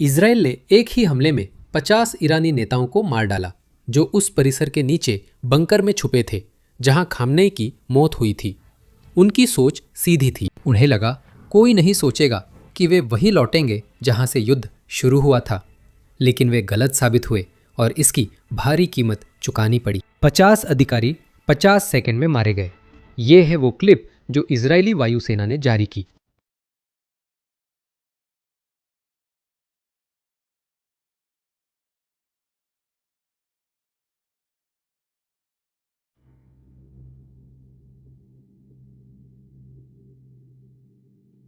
Israel ने एक ही हमले में 50 ईरानी नेताओं को मार डाला जो उस परिसर के नीचे बंकर में छुपे थे जहां खामनेई की मौत हुई थी। उनकी सोच सीधी थी। उन्हें लगा कोई नहीं सोचेगा कि वे वहीं लौटेंगे जहां से युद्ध शुरू हुआ था, लेकिन वे गलत साबित हुए और इसकी भारी कीमत चुकानी पड़ी। 50 अधिकारी 50 सेकंड में मारे गए। ये है वो क्लिप जो इजरायली वायुसेना ने जारी की।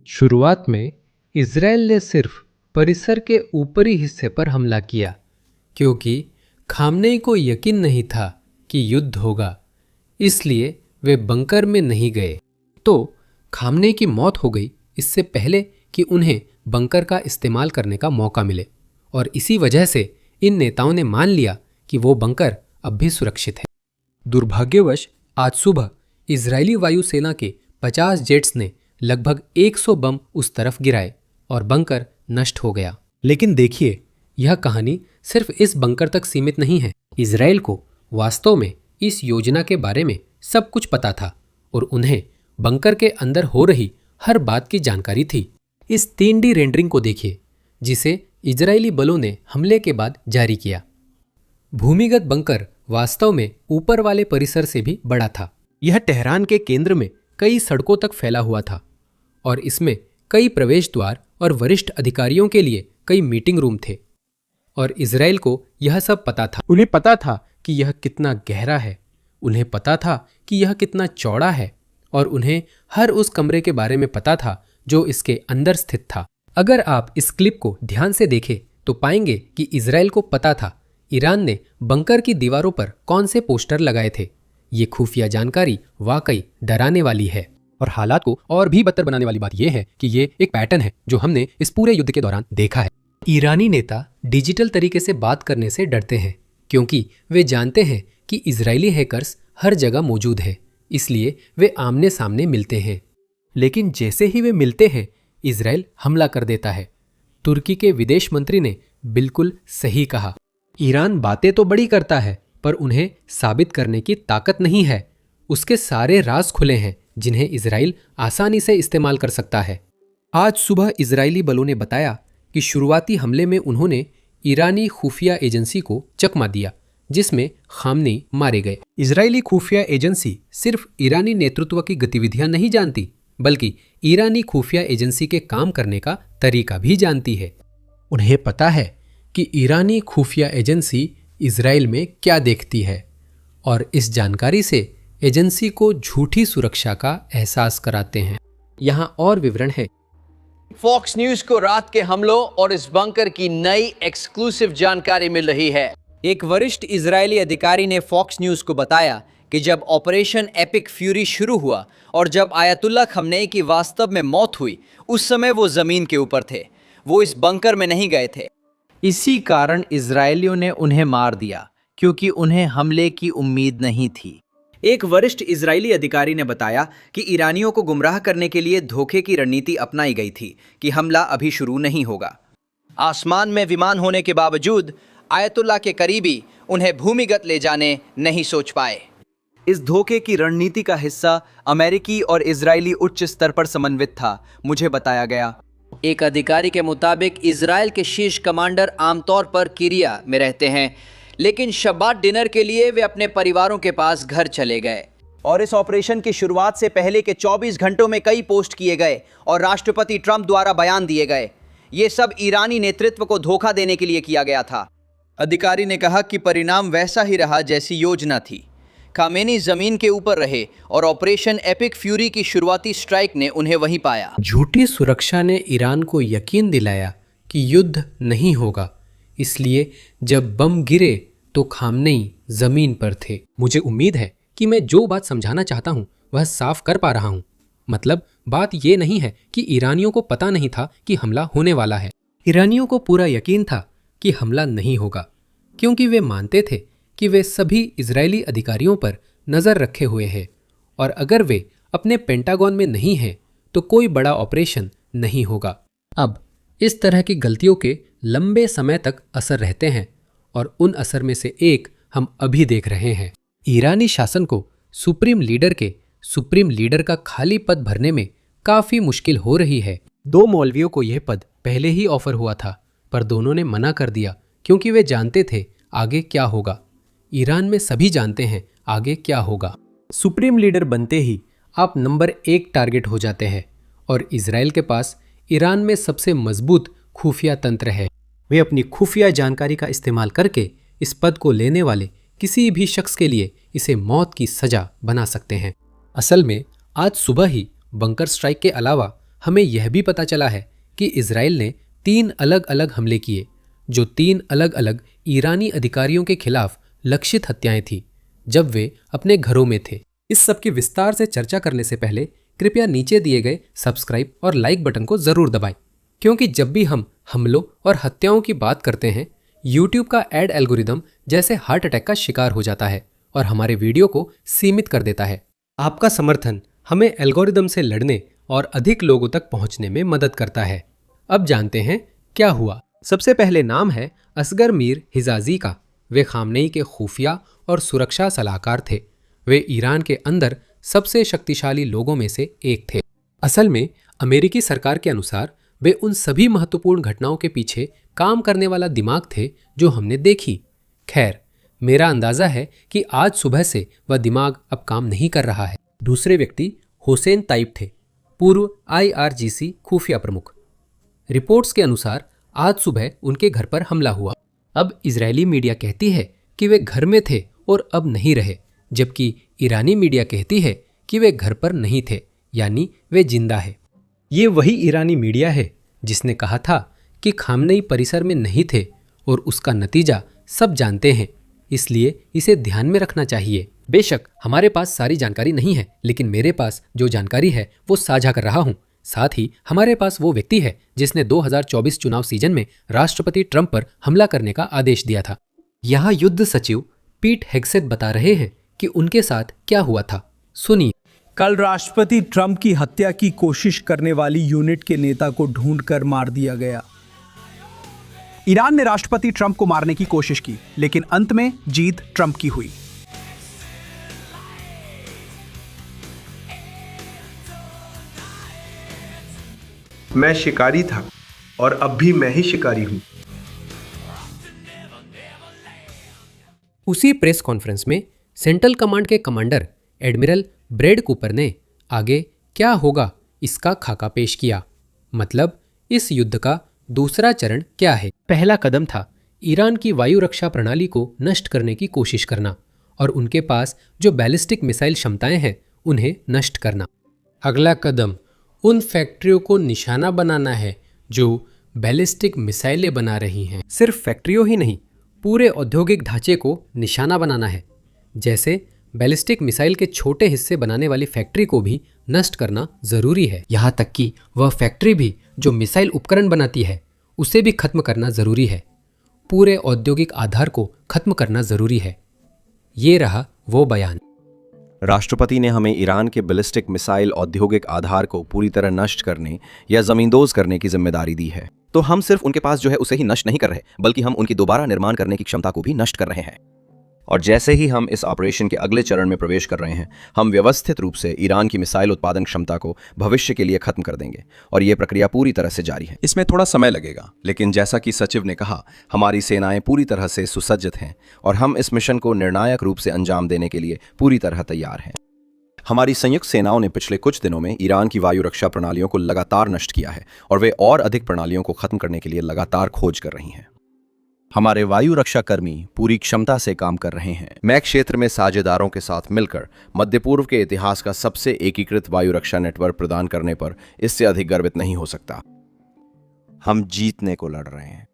शुरुआत में इजराइल ने सिर्फ परिसर के ऊपरी हिस्से पर हमला किया क्योंकि खामनेई को यकीन नहीं था कि युद्ध होगा, इसलिए वे बंकर में नहीं गए। तो खामनेई की मौत हो गई इससे पहले कि उन्हें बंकर का इस्तेमाल करने का मौका मिले, और इसी वजह से इन नेताओं ने मान लिया कि वो बंकर अब भी सुरक्षित है। दुर्भाग्यवश आज सुबह इजरायली वायुसेना के 50 जेट्स ने लगभग 100 बम उस तरफ गिराए और बंकर नष्ट हो गया। लेकिन देखिए, यह कहानी सिर्फ इस बंकर तक सीमित नहीं है। इजराइल को वास्तव में इस योजना के बारे में सब कुछ पता था और उन्हें बंकर के अंदर हो रही हर बात की जानकारी थी। इस 3D रेंडरिंग को देखिए जिसे इजरायली बलों ने हमले के बाद जारी किया। भूमिगत बंकर वास्तव में ऊपर वाले परिसर से भी बड़ा था। यह तेहरान के केंद्र में कई सड़कों तक फैला हुआ था और इसमें कई प्रवेश द्वार और वरिष्ठ अधिकारियों के लिए कई मीटिंग रूम थे। और इजराइल को यह सब पता था। उन्हें पता था कि यह कितना गहरा है, उन्हें पता था कि यह कितना चौड़ा है, और उन्हें हर उस कमरे के बारे में पता था जो इसके अंदर स्थित था। अगर आप इस क्लिप को ध्यान से देखें तो पाएंगे कि इजराइल को पता था ईरान ने बंकर की दीवारों पर कौन से पोस्टर लगाए थे। ये खुफिया जानकारी वाकई डराने वाली है, और हालात को और भी बदतर बनाने वाली बात यह है कि ये एक पैटर्न है जो हमने इस पूरे युद्ध के दौरान देखा है। ईरानी नेता डिजिटल तरीके से बात करने से डरते हैं क्योंकि वे जानते हैं कि इजरायली हैकर्स हर जगह मौजूद है, इसलिए वे आमने सामने मिलते हैं। लेकिन जैसे ही वे मिलते हैं, इजराइल हमला कर देता है। तुर्की के विदेश मंत्री ने बिल्कुल सही कहा, ईरान बातें तो बड़ी करता है पर उन्हें साबित करने की ताकत नहीं है। उसके सारे राज खुले हैं जिन्हें इजराइल आसानी से इस्तेमाल कर सकता है। आज सुबह इजरायली बलों ने बताया कि शुरुआती हमले में उन्होंने ईरानी खुफिया एजेंसी को चकमा दिया जिसमें खामनेई मारे गए। इजरायली खुफिया एजेंसी सिर्फ ईरानी नेतृत्व की गतिविधियां नहीं जानती बल्कि ईरानी खुफिया एजेंसी के काम करने का तरीका भी जानती है। उन्हें पता है कि ईरानी खुफिया एजेंसी इजराइल में क्या देखती है, और इस जानकारी से एजेंसी को झूठी सुरक्षा का एहसास कराते हैं। यहाँ और विवरण है। फॉक्स न्यूज को रात के हमलों और इस बंकर की नई एक्सक्लूसिव जानकारी मिल रही है। एक वरिष्ठ इजरायली अधिकारी ने फॉक्स न्यूज को बताया कि जब ऑपरेशन एपिक फ्यूरी शुरू हुआ और जब आयतुल्ला खमनेई की वास्तव में मौत हुई, उस समय वो जमीन के ऊपर थे, वो इस बंकर में नहीं गए थे। इसी कारण इजरायलियों ने उन्हें मार दिया क्योंकि उन्हें हमले की उम्मीद नहीं थी। एक वरिष्ठ इजरायली अधिकारी ने बताया कि ईरानियों को गुमराह करने के लिए धोखे की रणनीति अपनाई गई थी कि हमला अभी शुरू नहीं होगा। आसमान में विमान होने के बावजूद आयतुल्ला के करीबी उन्हें भूमिगत ले जाने नहीं सोच पाए। इस धोखे की रणनीति का हिस्सा अमेरिकी और इजरायली उच्च स्तर पर समन्वित था, मुझे बताया गया। एक अधिकारी के मुताबिक इजराइल के शीर्ष कमांडर आमतौर पर किरिया में रहते हैं, लेकिन शब्बात डिनर के लिए वे अपने परिवारों के पास घर चले गए। और इस ऑपरेशन की शुरुआत से पहले के 24 घंटों में कई पोस्ट किए गए और राष्ट्रपति ट्रंप द्वारा बयान दिए गए। ये सब ईरानी नेतृत्व को धोखा देने के लिए किया गया था। अधिकारी ने कहा कि परिणाम वैसा ही रहा जैसी योजना थी। खामेनी जमीन के ऊपर रहे और ऑपरेशन एपिक फ्यूरी की शुरुआती स्ट्राइक ने उन्हें वहीं पाया। झूठी सुरक्षा ने ईरान को यकीन दिलाया कि युद्ध नहीं होगा, इसलिए जब बम गिरे तो खामनेई जमीन पर थे। मुझे उम्मीद है कि मैं जो बात समझाना चाहता हूँ वह साफ कर पा रहा हूँ। मतलब बात यह नहीं है कि ईरानियों को पता नहीं था कि हमला होने वाला है। ईरानियों को पूरा यकीन था कि हमला नहीं होगा क्योंकि वे मानते थे कि वे सभी इजरायली अधिकारियों पर नज़र रखे हुए हैं, और अगर वे अपने पेंटागन में नहीं हैं तो कोई बड़ा ऑपरेशन नहीं होगा। अब इस तरह की गलतियों के लंबे समय तक असर रहते हैं और उन असर में से एक हम अभी देख रहे हैं। ईरानी शासन को सुप्रीम लीडर का खाली पद भरने में काफी मुश्किल हो रही है। 2 मौलवियों को यह पद पहले ही ऑफर हुआ था, पर दोनों ने मना कर दिया क्योंकि वे जानते थे आगे क्या होगा। ईरान में सभी जानते हैं आगे क्या होगा। सुप्रीम लीडर बनते ही आप नंबर 1 टारगेट हो जाते हैं और इजराइल के पास ईरान में सबसे मजबूत खुफिया तंत्र है। वे अपनी खुफिया जानकारी का इस्तेमाल करके इस पद को लेने वाले किसी भी शख्स के लिए इसे मौत की सजा बना सकते हैं। असल में आज सुबह ही बंकर स्ट्राइक के अलावा हमें यह भी पता चला है कि इजराइल ने 3 अलग अलग हमले किए, जो 3 अलग अलग ईरानी अधिकारियों के खिलाफ लक्षित हत्याएं थीं जब वे अपने घरों में थे। इस सब की विस्तार से चर्चा करने से पहले कृपया नीचे दिए गए सब्सक्राइब और लाइक बटन को जरूर दबाएं, क्योंकि जब भी हम हमलों और हत्याओं की बात करते हैं, यूट्यूब का एड एल्गोरिदम जैसे हार्ट अटैक का शिकार हो जाता है और हमारे वीडियो को सीमित कर देता है। आपका समर्थन हमें एल्गोरिदम से लड़ने और अधिक लोगों तक पहुंचने में मदद करता है। अब जानते हैं क्या हुआ। सबसे पहले नाम है असगर मीर हिजाजी का। वे खामनेई के खुफिया और सुरक्षा सलाहकार थे। वे ईरान के अंदर सबसे शक्तिशाली लोगों में से एक थे। असल में अमेरिकी सरकार के अनुसार वे उन सभी महत्वपूर्ण घटनाओं के पीछे काम करने वाला दिमाग थे जो हमने देखी। खैर, मेरा अंदाजा है कि आज सुबह से वह दिमाग अब काम नहीं कर रहा है। दूसरे व्यक्ति हुसैन ताइब थे, पूर्व IRGC खुफिया प्रमुख। रिपोर्ट्स के अनुसार आज सुबह उनके घर पर हमला हुआ। अब इजरायली मीडिया कहती है कि वे घर में थे और अब नहीं रहे, जबकि ईरानी मीडिया कहती है कि वे घर पर नहीं थे, यानी वे जिंदा है। ये वही ईरानी मीडिया है जिसने कहा था कि खामनेई परिसर में नहीं थे और उसका नतीजा सब जानते हैं, इसलिए इसे ध्यान में रखना चाहिए। बेशक हमारे पास सारी जानकारी नहीं है, लेकिन मेरे पास जो जानकारी है वो साझा कर रहा हूँ। साथ ही हमारे पास वो व्यक्ति है जिसने 2024 चुनाव सीजन में राष्ट्रपति ट्रंप पर हमला करने का आदेश दिया था। यहाँ युद्ध सचिव पीट हेग्सेथ बता रहे हैं कि उनके साथ क्या हुआ था। सुनिए। कल राष्ट्रपति ट्रंप की हत्या की कोशिश करने वाली यूनिट के नेता को ढूंढकर मार दिया गया। ईरान ने राष्ट्रपति ट्रंप को मारने की कोशिश की, लेकिन अंत में जीत ट्रंप की हुई। मैं शिकारी था और अब भी मैं ही शिकारी हूं। उसी प्रेस कॉन्फ्रेंस में सेंट्रल कमांड के कमांडर एडमिरल ब्रैड कूपर ने आगे क्या होगा इसका खाका पेश किया। मतलब इस युद्ध का दूसरा चरण क्या है। पहला कदम था ईरान की वायु रक्षा प्रणाली को नष्ट करने की कोशिश करना और उनके पास जो बैलिस्टिक मिसाइल क्षमताएं हैं उन्हें नष्ट करना। अगला कदम उन फैक्ट्रियों को निशाना बनाना है जो बैलिस्टिक मिसाइलें बना रही हैं। सिर्फ फैक्ट्रियों ही नहीं, पूरे औद्योगिक ढांचे को निशाना बनाना है। जैसे बैलिस्टिक मिसाइल के छोटे हिस्से बनाने वाली फैक्ट्री को भी नष्ट करना जरूरी है। यहाँ तक कि वह फैक्ट्री भी जो मिसाइल उपकरण बनाती है उसे भी खत्म करना जरूरी है। पूरे औद्योगिक आधार को खत्म करना जरूरी है। ये रहा वो बयान। राष्ट्रपति ने हमें ईरान के बैलिस्टिक मिसाइल औद्योगिक आधार को पूरी तरह नष्ट करने या जमींदोज करने की जिम्मेदारी दी है। तो हम सिर्फ उनके पास जो है उसे ही नष्ट नहीं कर रहे, बल्कि हम उनकी दोबारा निर्माण करने की क्षमता को भी नष्ट कर रहे हैं। और जैसे ही हम इस ऑपरेशन के अगले चरण में प्रवेश कर रहे हैं, हम व्यवस्थित रूप से ईरान की मिसाइल उत्पादन क्षमता को भविष्य के लिए खत्म कर देंगे और ये प्रक्रिया पूरी तरह से जारी है। इसमें थोड़ा समय लगेगा, लेकिन जैसा कि सचिव ने कहा, हमारी सेनाएं पूरी तरह से सुसज्जित हैं और हम इस मिशन को निर्णायक रूप से अंजाम देने के लिए पूरी तरह तैयार हैं। हमारी संयुक्त सेनाओं ने पिछले कुछ दिनों में ईरान की वायु रक्षा प्रणालियों को लगातार नष्ट किया है और वे और अधिक प्रणालियों को खत्म करने के लिए लगातार खोज कर रही हैं। हमारे वायु रक्षा कर्मी पूरी क्षमता से काम कर रहे हैं। मैं क्षेत्र में साझेदारों के साथ मिलकर मध्य पूर्व के इतिहास का सबसे एकीकृत वायु रक्षा नेटवर्क प्रदान करने पर इससे अधिक गर्वित नहीं हो सकता। हम जीतने को लड़ रहे हैं।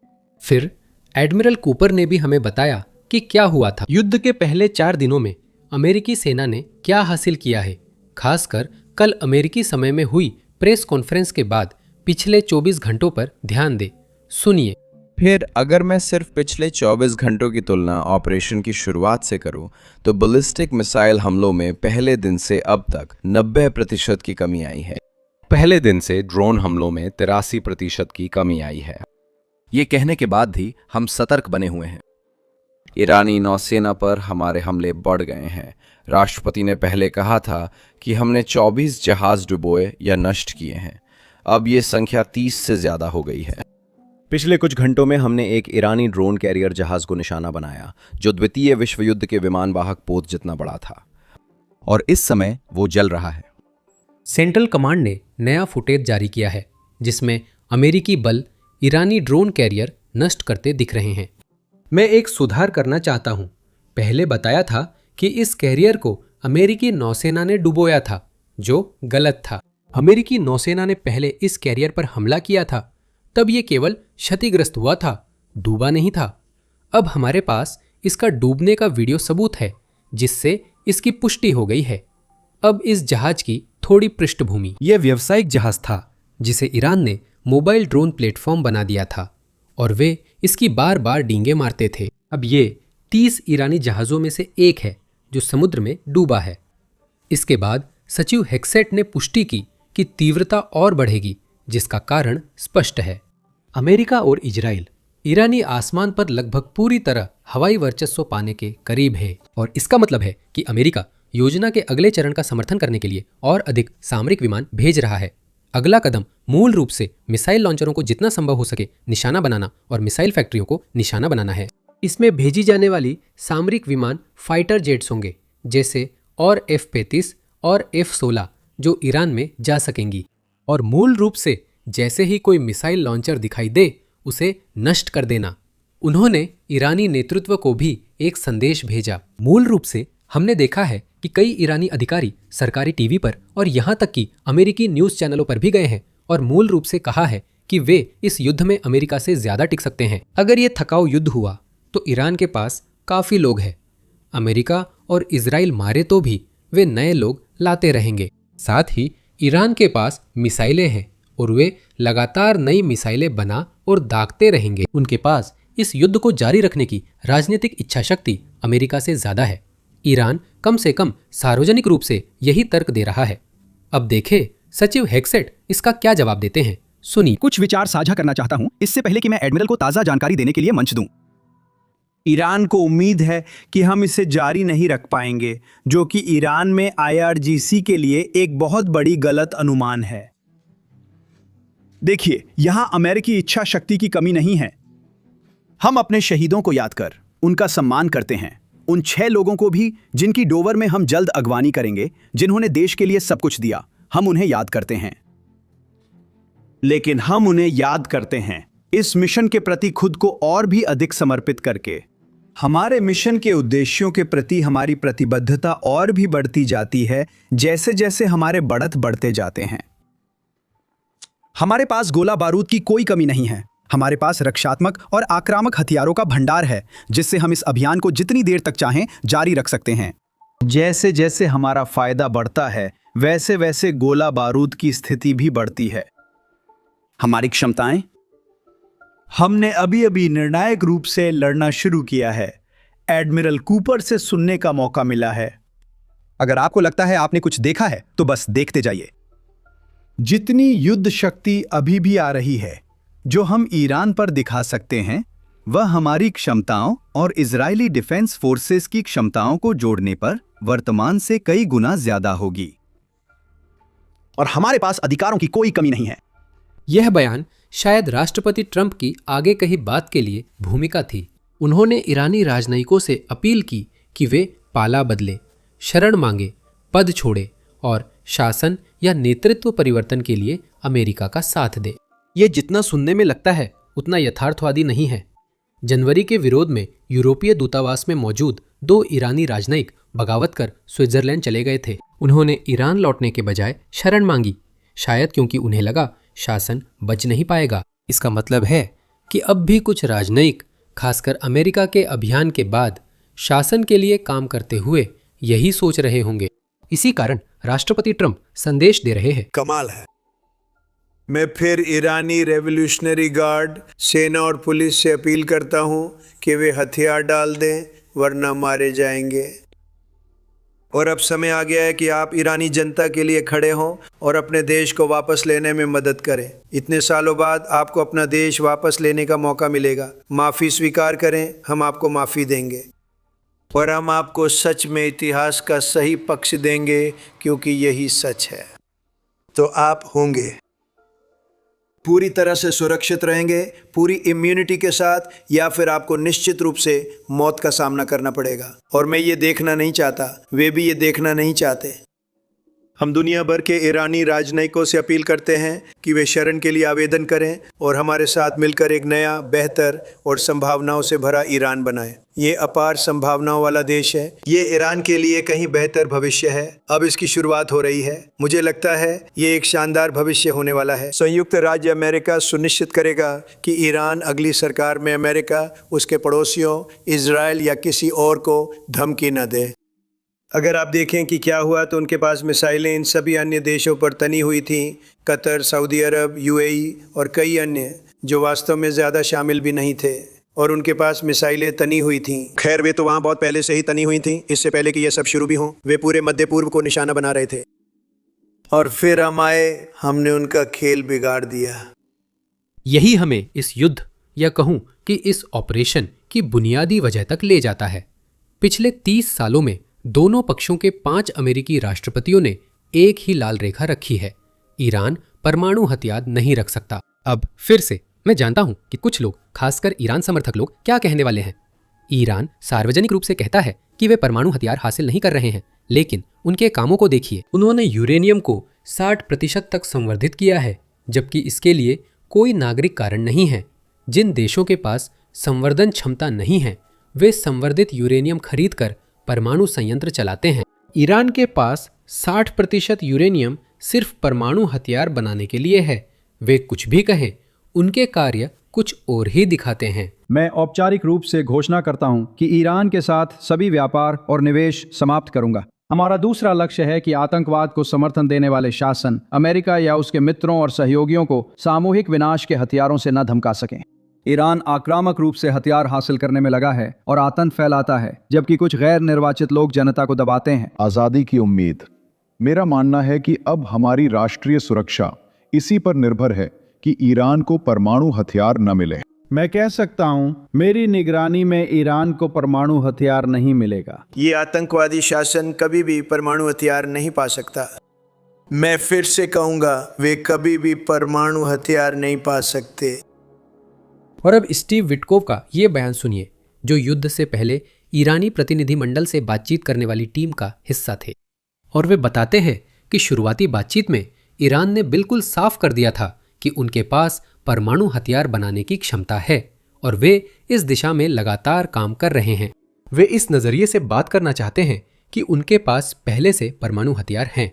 फिर एडमिरल कूपर ने भी हमें बताया कि क्या हुआ था। युद्ध के पहले 4 दिनों में अमेरिकी सेना ने क्या हासिल किया है, खासकर कल अमेरिकी समय में हुई प्रेस कॉन्फ्रेंस के बाद पिछले 24 घंटों पर ध्यान दे। सुनिए। फिर अगर मैं सिर्फ पिछले 24 घंटों की तुलना ऑपरेशन की शुरुआत से करूं, तो बैलिस्टिक मिसाइल हमलों में पहले दिन से अब तक 90% की कमी आई है। पहले दिन से ड्रोन हमलों में 83% की कमी आई है। ये कहने के बाद भी हम सतर्क बने हुए हैं। ईरानी नौसेना पर हमारे हमले बढ़ गए हैं। राष्ट्रपति ने पहले कहा था कि हमने 24 जहाज डुबोए या नष्ट किए हैं। अब ये संख्या 30 से ज्यादा हो गई है। पिछले कुछ घंटों में हमने एक ईरानी ड्रोन कैरियर जहाज को निशाना बनाया जो द्वितीय विश्व युद्ध के विमान वाहक पोत जितना बड़ा था, और इस समय वो जल रहा है। सेंट्रल कमांड ने नया फुटेज जारी किया है जिसमें अमेरिकी बल ईरानी ड्रोन कैरियर नष्ट करते दिख रहे हैं। मैं एक सुधार करना चाहता हूं। पहले बताया था कि इस कैरियर को अमेरिकी नौसेना ने डुबोया था, जो गलत था। अमेरिकी नौसेना ने पहले इस कैरियर पर हमला किया था, तब ये केवल क्षतिग्रस्त हुआ था, डूबा नहीं था। अब हमारे पास इसका डूबने का वीडियो सबूत है जिससे इसकी पुष्टि हो गई है। अब इस जहाज की थोड़ी पृष्ठभूमि। यह व्यावसायिक जहाज था जिसे ईरान ने मोबाइल ड्रोन प्लेटफॉर्म बना दिया था और वे इसकी बार बार डींगे मारते थे। अब ये 30 ईरानी जहाज़ों में से एक है जो समुद्र में डूबा है। इसके बाद सचिव हेक्सेट ने पुष्टि की कि तीव्रता और बढ़ेगी, जिसका कारण स्पष्ट है। अमेरिका और इजराइल ईरानी आसमान पर लगभग पूरी तरह हवाई वर्चस्व पाने के करीब है, और इसका मतलब है कि अमेरिका योजना के अगले चरण का समर्थन करने के लिए और अधिक सामरिक विमान भेज रहा है। अगला कदम मूल रूप से मिसाइल लॉन्चरों को जितना संभव हो सके निशाना बनाना और मिसाइल फैक्ट्रियों को निशाना बनाना है। इसमें भेजी जाने वाली सामरिक विमान फाइटर जेट्स होंगे, जैसे और F-35 और F-16 जो ईरान में जा सकेंगी, और मूल रूप से जैसे ही कोई मिसाइल लॉन्चर दिखाई दे उसे नष्ट कर देना। उन्होंने ईरानी नेतृत्व को भी एक संदेश भेजा। मूल रूप से हमने देखा है कि कई ईरानी अधिकारी सरकारी टीवी पर और यहाँ तक कि अमेरिकी न्यूज़ चैनलों पर भी गए हैं और मूल रूप से कहा है कि वे इस युद्ध में अमेरिका से ज्यादा टिक सकते हैं। अगर ये थकाऊ युद्ध हुआ तो ईरान के पास काफी लोग हैं। अमेरिका और इजराइल मारे तो भी वे नए लोग लाते रहेंगे। साथ ही ईरान के पास मिसाइलें हैं और वे लगातार नई मिसाइलें बना और दागते रहेंगे। उनके पास इस युद्ध को जारी रखने की राजनीतिक इच्छा शक्ति अमेरिका से ज्यादा है। ईरान कम से कम सार्वजनिक रूप से यही तर्क दे रहा है। अब देखें सचिव हेक्सेट इसका क्या जवाब देते हैं। सुनिए। कुछ विचार साझा करना चाहता हूं इससे पहले कि मैं एडमिरल को ताज़ा जानकारी देने के लिए मंच दूं। ईरान को उम्मीद है कि हम इसे जारी नहीं रख पाएंगे, जो कि ईरान में IRGC के लिए एक बहुत बड़ी गलत अनुमान है। देखिए, यहां अमेरिकी इच्छा शक्ति की कमी नहीं है। हम अपने शहीदों को याद कर उनका सम्मान करते हैं, उन 6 लोगों को भी जिनकी डोवर में हम जल्द अगवानी करेंगे, जिन्होंने देश के लिए सब कुछ दिया। हम उन्हें याद करते हैं, लेकिन हम उन्हें याद करते हैं इस मिशन के प्रति खुद को और भी अधिक समर्पित करके। हमारे मिशन के उद्देश्यों के प्रति हमारी प्रतिबद्धता और भी बढ़ती जाती है जैसे जैसे हमारे बढ़त बढ़ते जाते हैं। हमारे पास गोला बारूद की कोई कमी नहीं है। हमारे पास रक्षात्मक और आक्रामक हथियारों का भंडार है जिससे हम इस अभियान को जितनी देर तक चाहें जारी रख सकते हैं। जैसे जैसे हमारा फायदा बढ़ता है वैसे वैसे गोला बारूद की स्थिति भी बढ़ती है। हमारी क्षमताएं, हमने अभी अभी निर्णायक रूप से लड़ना शुरू किया है। एडमिरल कूपर से सुनने का मौका मिला है। अगर आपको लगता है आपने कुछ देखा है तो बस देखते जाइए। जितनी युद्ध शक्ति अभी भी आ रही है जो हम ईरान पर दिखा सकते हैं, वह हमारी क्षमताओं और इजरायली डिफेंस फोर्सेस की क्षमताओं को जोड़ने पर वर्तमान से कई गुना ज्यादा होगी। और हमारे पास अधिकारों की कोई कमी नहीं है। यह बयान शायद राष्ट्रपति ट्रंप की आगे कही बात के लिए भूमिका थी। उन्होंने ईरानी राजनयिकों से अपील की कि वे पाला बदले, शरण मांगे, पद छोड़े और शासन या नेतृत्व परिवर्तन के लिए अमेरिका का साथ दे। यह जितना सुनने में लगता है उतना यथार्थवादी नहीं है। जनवरी के विरोध में यूरोपीय दूतावास में मौजूद 2 ईरानी राजनयिक बगावत कर स्विट्जरलैंड चले गए थे। उन्होंने ईरान लौटने के बजाय शरण मांगी, शायद क्योंकि उन्हें लगा शासन बच नहीं पाएगा। इसका मतलब है कि अब भी कुछ राजनयिक, खासकर अमेरिका के अभियान के बाद, शासन के लिए काम करते हुए यही सोच रहे होंगे। इसी कारण राष्ट्रपति ट्रंप संदेश दे रहे हैं। कमाल है। मैं फिर ईरानी रेवोल्यूशनरी गार्ड, सेना और पुलिस से अपील करता हूं कि वे हथियार डाल दें, वरना मारे जाएंगे। और अब समय आ गया है कि आप ईरानी जनता के लिए खड़े हों और अपने देश को वापस लेने में मदद करें। इतने सालों बाद आपको अपना देश वापस लेने का मौका मिलेगा। माफ़ी स्वीकार करें, हम आपको माफ़ी देंगे और हम आपको सच में इतिहास का सही पक्ष देंगे, क्योंकि यही सच है। तो आप होंगे पूरी तरह से सुरक्षित रहेंगे, पूरी इम्यूनिटी के साथ, या फिर आपको निश्चित रूप से मौत का सामना करना पड़ेगा। और मैं ये देखना नहीं चाहता, वे भी ये देखना नहीं चाहते। हम दुनिया भर के ईरानी राजनयिकों से अपील करते हैं कि वे शरण के लिए आवेदन करें और हमारे साथ मिलकर एक नया, बेहतर और संभावनाओं से भरा ईरान बनाएं। ये अपार संभावनाओं वाला देश है। ये ईरान के लिए कहीं बेहतर भविष्य है। अब इसकी शुरुआत हो रही है। मुझे लगता है ये एक शानदार भविष्य होने वाला है। संयुक्त राज्य अमेरिका सुनिश्चित करेगा कि ईरान अगली सरकार में अमेरिका, उसके पड़ोसियों, इजराइल या किसी और को धमकी न दे। अगर आप देखें कि क्या हुआ, तो उनके पास मिसाइलें इन सभी अन्य देशों पर तनी हुई थीं, कतर, सऊदी अरब, यूएई और कई अन्य जो वास्तव में ज़्यादा शामिल भी नहीं थे, और उनके पास मिसाइलें तनी हुई थीं। खैर, वे तो वहाँ बहुत पहले से ही तनी हुई थीं, इससे पहले कि यह सब शुरू भी हों। वे पूरे मध्य पूर्व को निशाना बना रहे थे, और फिर हम आए, हमने उनका खेल बिगाड़ दिया। यही हमें इस युद्ध या कहूं कि इस ऑपरेशन की बुनियादी वजह तक ले जाता है। पिछले 30 सालों में दोनों पक्षों के 5 अमेरिकी राष्ट्रपतियों ने एक ही लाल रेखा रखी है: ईरान परमाणु हथियार नहीं रख सकता। अब फिर से मैं जानता हूं कि कुछ लोग, खासकर ईरान समर्थक लोग, क्या कहने वाले हैं। ईरान सार्वजनिक रूप से कहता है कि वे परमाणु हथियार हासिल नहीं कर रहे हैं, लेकिन उनके कामों को देखिए। उन्होंने यूरेनियम को 60% तक संवर्धित किया है, जबकि इसके लिए कोई नागरिक कारण नहीं है। जिन देशों के पास संवर्धन क्षमता नहीं है, वे संवर्धित यूरेनियम खरीद कर परमाणु संयंत्र चलाते हैं। ईरान के पास 60% यूरेनियम सिर्फ परमाणु हथियार बनाने के लिए है। वे कुछ भी कहें, उनके कार्य कुछ और ही दिखाते हैं। मैं औपचारिक रूप से घोषणा करता हूं कि ईरान के साथ सभी व्यापार और निवेश समाप्त करूंगा। हमारा दूसरा लक्ष्य है कि आतंकवाद को समर्थन देने वाले शासन अमेरिका या उसके मित्रों और सहयोगियों को सामूहिक विनाश के हथियारों से न धमका सकें। ईरान आक्रामक रूप से हथियार हासिल करने में लगा है और आतंक फैलाता है, जबकि कुछ गैर निर्वाचित लोग जनता को दबाते हैं। आज़ादी की उम्मीद। मेरा मानना है कि अब हमारी राष्ट्रीय सुरक्षा इसी पर निर्भर है कि ईरान को परमाणु हथियार न मिले। मैं कह सकता हूं, मेरी निगरानी में ईरान को परमाणु हथियार नहीं मिलेगा। ये आतंकवादी शासन कभी भी परमाणु हथियार नहीं पा सकता। मैं फिर से कहूँगा, वे कभी भी परमाणु हथियार नहीं पा सकते। और अब स्टीव विटकोव का ये बयान सुनिए, जो युद्ध से पहले ईरानी प्रतिनिधिमंडल से बातचीत करने वाली टीम का हिस्सा थे। और वे बताते हैं कि शुरुआती बातचीत में ईरान ने बिल्कुल साफ कर दिया था कि उनके पास परमाणु हथियार बनाने की क्षमता है और वे इस दिशा में लगातार काम कर रहे हैं। वे इस नजरिए से बात करना चाहते हैं कि उनके पास पहले से परमाणु हथियार हैं।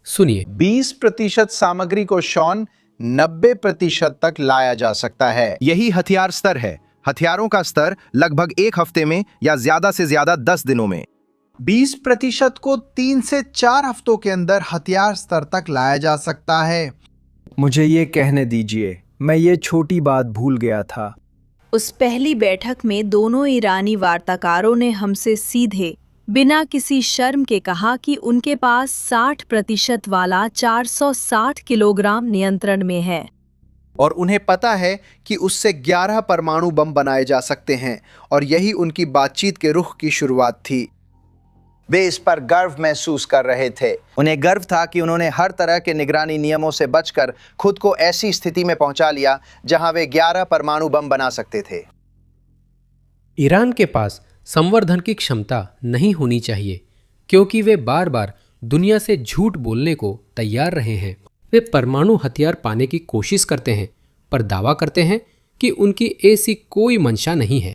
सुनिए। 20% सामग्री को शॉन 90% तक लाया जा सकता है। यही हथियार स्तर है। हथियारों का स्तर लगभग 1 हफ्ते में या ज्यादा से ज्यादा 10 दिनों में। 20% को 3 से 4 हफ्तों के अंदर हथियार स्तर तक लाया जा सकता है। मुझे ये कहने दीजिए, मैं ये छोटी बात भूल गया था। उस पहली बैठक में दोनों ईरानी वार्ताकारों ने हमसे सीधे, बिना किसी शर्म के कहा कि उनके पास 60% वाला 460 किलोग्राम नियंत्रण में है और उन्हें पता है कि उससे 11 परमाणु बम बनाए जा सकते हैं, और यही उनकी बातचीत के रुख की शुरुआत थी। वे इस पर गर्व महसूस कर रहे थे। उन्हें गर्व था कि उन्होंने हर तरह के निगरानी नियमों से बचकर खुद को ऐसी स्थिति में पहुंचा लिया जहां वे 11 परमाणु बम बना सकते थे। ईरान के पास संवर्धन की क्षमता नहीं होनी चाहिए, क्योंकि वे बार बार दुनिया से झूठ बोलने को तैयार रहे हैं। वे परमाणु हथियार पाने की कोशिश करते हैं, पर दावा करते हैं कि उनकी ऐसी कोई मंशा नहीं है।